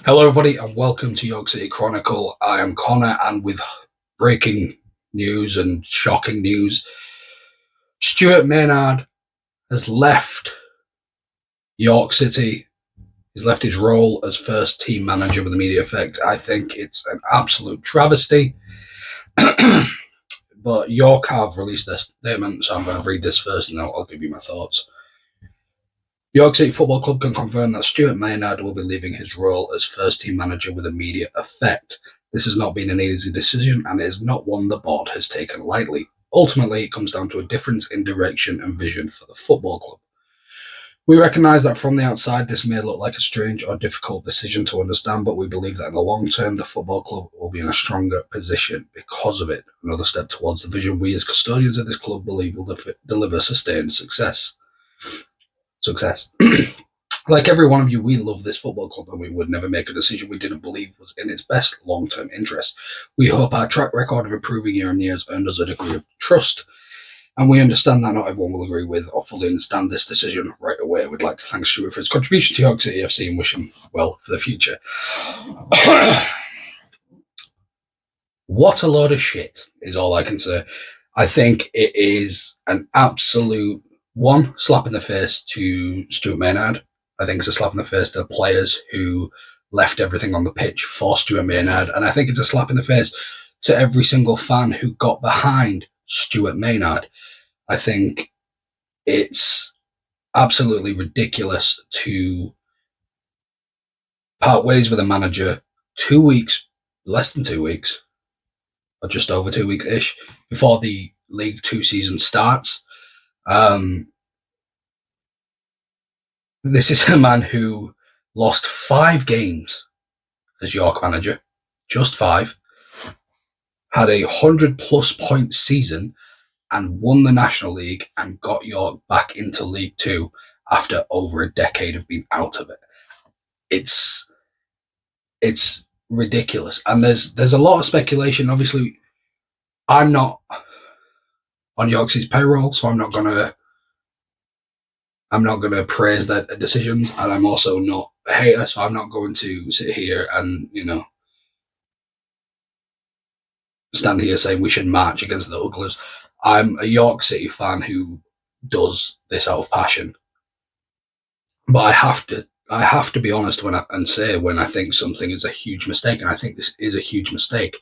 Hello, everybody, and welcome to York City Chronicle. I am Connor, and with breaking news and shocking news, Stuart Maynard has left York City. He's left his role as first team manager with immediate effect. I think it's an absolute travesty. But York have released their statement, so I'm going to read this first and I'll give you my thoughts. York City Football Club can confirm that Stuart Maynard will be leaving his role as first team manager with immediate effect. This has not been an easy decision, and it is not one the board has taken lightly. Ultimately, it comes down to a difference in direction and vision for the football club. We recognise that from the outside this may look like a strange or difficult decision to understand, but we believe that in the long term the football club will be in a stronger position because of it. Another step towards the vision we as custodians of this club believe will deliver sustained success. Like every one of you, we love this football club and we would never make a decision we didn't believe was in its best long-term interest. We hope our track record of improving year on year has earned us a degree of trust, and we understand that not everyone will agree with or fully understand this decision right away. We'd like to thank Stuart for his contribution to York City FC and wish him well for the future. What a load of shit is all I can say. I think it is an absolute slap in the face to Stuart Maynard. I think it's a slap in the face to the players who left everything on the pitch for Stuart Maynard. And I think it's a slap in the face to every single fan who got behind Stuart Maynard. I think it's absolutely ridiculous to part ways with a manager 2 weeks, less than 2 weeks, or just over 2 weeks-ish, before the League Two season starts. This is a man who lost 5 games as York manager, just 5, had a 100-plus point season and won the National League and got York back into League Two after over a decade of being out of it. It's ridiculous. And there's a lot of speculation. Obviously, I'm not on York City's payroll, so I'm not gonna praise their decisions, and I'm also not a hater, so I'm not going to sit here and stand here saying we should march against the Uglers. I'm a York City fan who does this out of passion, but I have to be honest and say when I think something is a huge mistake, and I think this is a huge mistake.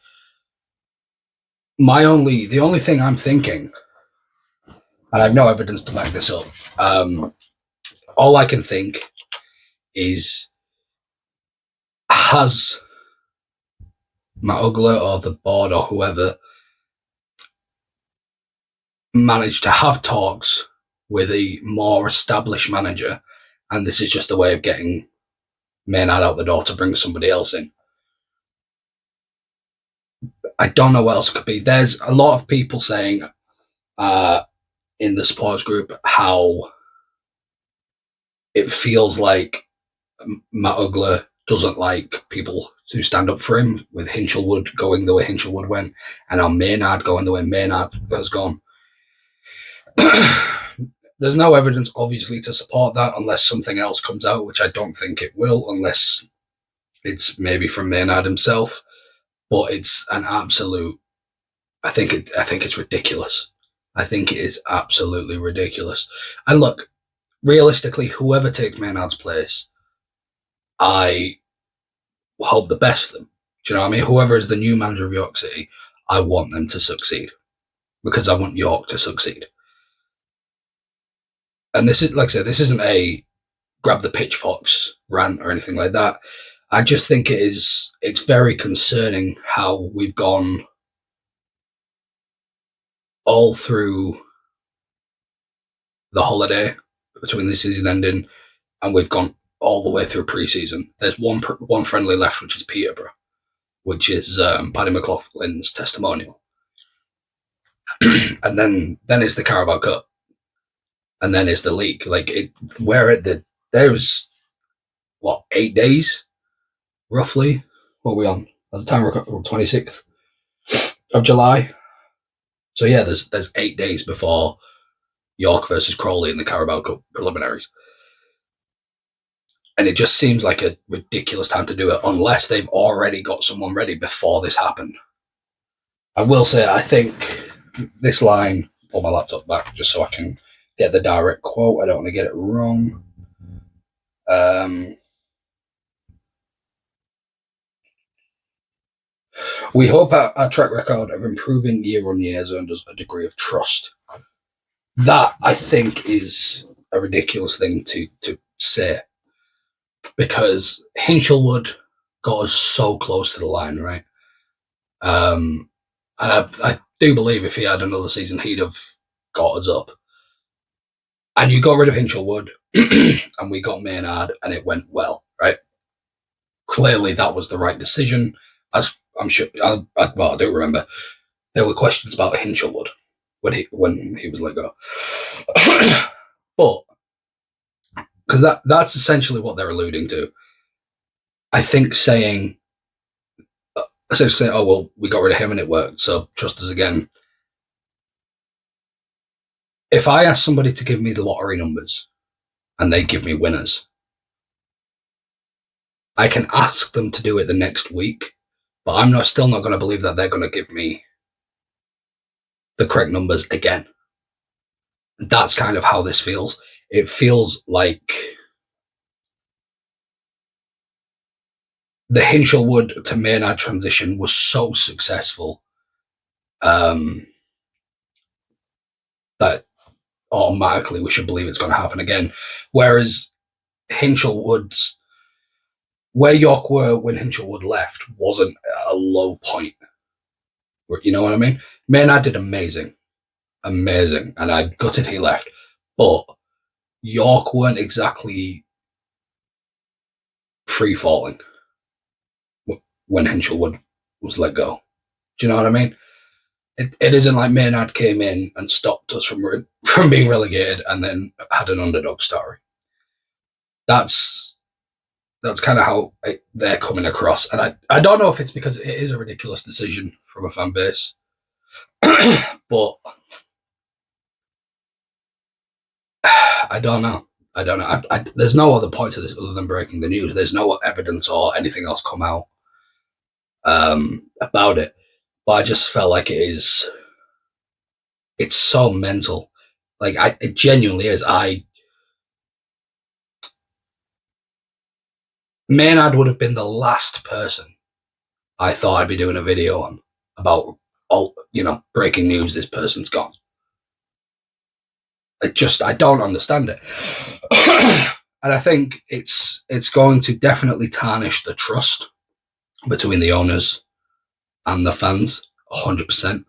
The only thing I'm thinking, and I have no evidence to back this up, all I can think is, has Matt Ugler or the board or whoever managed to have talks with a more established manager, and this is just a way of getting Maynard out the door to bring somebody else in. I don't know what else it could be. There's a lot of people saying in the supporters group how it feels like Matt Ugler doesn't like people to stand up for him, with Hinchelwood going the way Hinchelwood went, and now Maynard going the way Maynard has gone. There's no evidence, obviously, to support that unless something else comes out, which I don't think it will, unless it's maybe from Maynard himself. But it's an absolute. I think it's ridiculous. I think it is absolutely ridiculous. And look, realistically, whoever takes Maynard's place, I hope the best for them. Do you know what I mean? Whoever is the new manager of York City, I want them to succeed because I want York to succeed. And this is, like I said, this isn't a grab the pitchforks rant or anything like that. I just think it's very concerning how we've gone all through the holiday between the season ending, and we've gone all the way through pre-season. There's one friendly left, which is Peterborough, which is Paddy McLaughlin's testimonial. And then it's the Carabao Cup, and then it's the league. There's 8 days roughly. What are we on? At the time we're 26th of July. So yeah, there's 8 days before York versus Crawley in the Carabao Cup preliminaries. And it just seems like a ridiculous time to do it unless they've already got someone ready before this happened. I will say, I think this line, pull my laptop back just so I can get the direct quote. I don't want to get it wrong. We hope our track record of improving year on year has earned us a degree of trust. That, I think, is a ridiculous thing to say, because Hinchelwood got us so close to the line, right? And I do believe if he had another season, he'd have got us up. And you got rid of Hinchelwood, and we got Maynard, and it went well, right? Clearly, that was the right decision. As I'm sure, I do remember there were questions about Hinchelwood when he was let go, but because that's essentially what they're alluding to. I think saying, essentially, oh well, we got rid of him and it worked, so trust us again. If I ask somebody to give me the lottery numbers and they give me winners, I can ask them to do it the next week, but I'm still not going to believe that they're going to give me the correct numbers again. That's kind of how this feels. It feels like the Hinchelwood to Maynard transition was so successful that automatically we should believe it's going to happen again. Whereas Hinchelwood's, where York were when Hinchelwood left wasn't a low point. You know what I mean? Maynard did amazing, and I gutted he left. But York weren't exactly free falling when Hinchelwood was let go. Do you know what I mean? It isn't like Maynard came in and stopped us from being relegated and then had an underdog story. That's kind of how they're coming across. And I don't know if it's because it is a ridiculous decision from a fan base, but I don't know. There's no other point to this other than breaking the news. There's no evidence or anything else come out about it. But I just felt like it's so mental. Like, it genuinely is. Maynard would have been the last person I thought I'd be doing a video on about, breaking news, this person's gone. I don't understand it. And I think it's going to definitely tarnish the trust between the owners and the fans, 100%.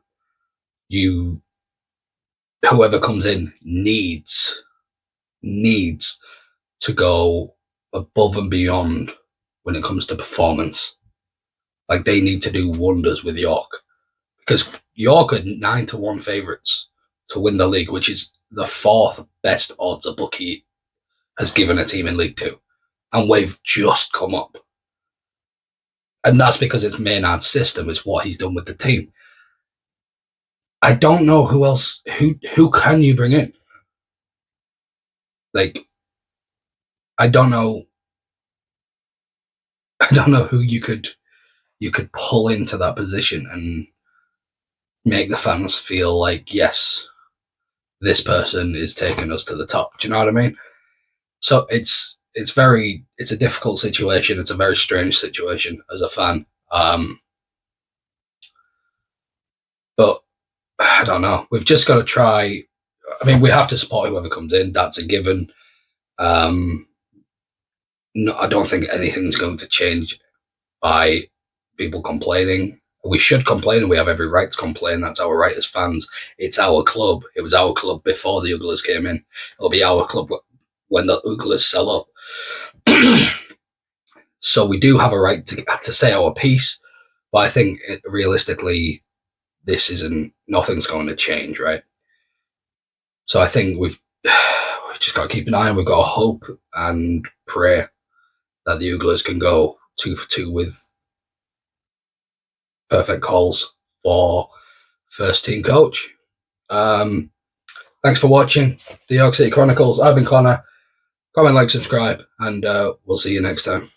Whoever comes in needs to go above and beyond when it comes to performance. Like, they need to do wonders with York, because York are 9-1 favourites to win the league, which is the fourth best odds a bookie has given a team in League Two, and we've just come up. And that's because it's Maynard's system, is what he's done with the team. I don't know who else. Who can you bring in? Like, I don't know who you could pull into that position and make the fans feel like, yes, this person is taking us to the top. Do you know what I mean? So it's a difficult situation. It's a very strange situation as a fan. But I don't know. We've just got to try. I mean, we have to support whoever comes in. That's a given. No, I don't think anything's going to change by people complaining. We should complain, and we have every right to complain. That's our right as fans. It's our club. It was our club before the Uglers came in. It'll be our club when the Uglers sell up. So we do have a right to say our piece. But I think realistically, nothing's going to change, right? So I think we've just got to keep an eye on. We've got to hope and pray that the Uglers can go 2 for 2 with perfect calls for first team coach. Thanks for watching the York City Chronicles. I've been Connor. Comment, like, subscribe, and we'll see you next time.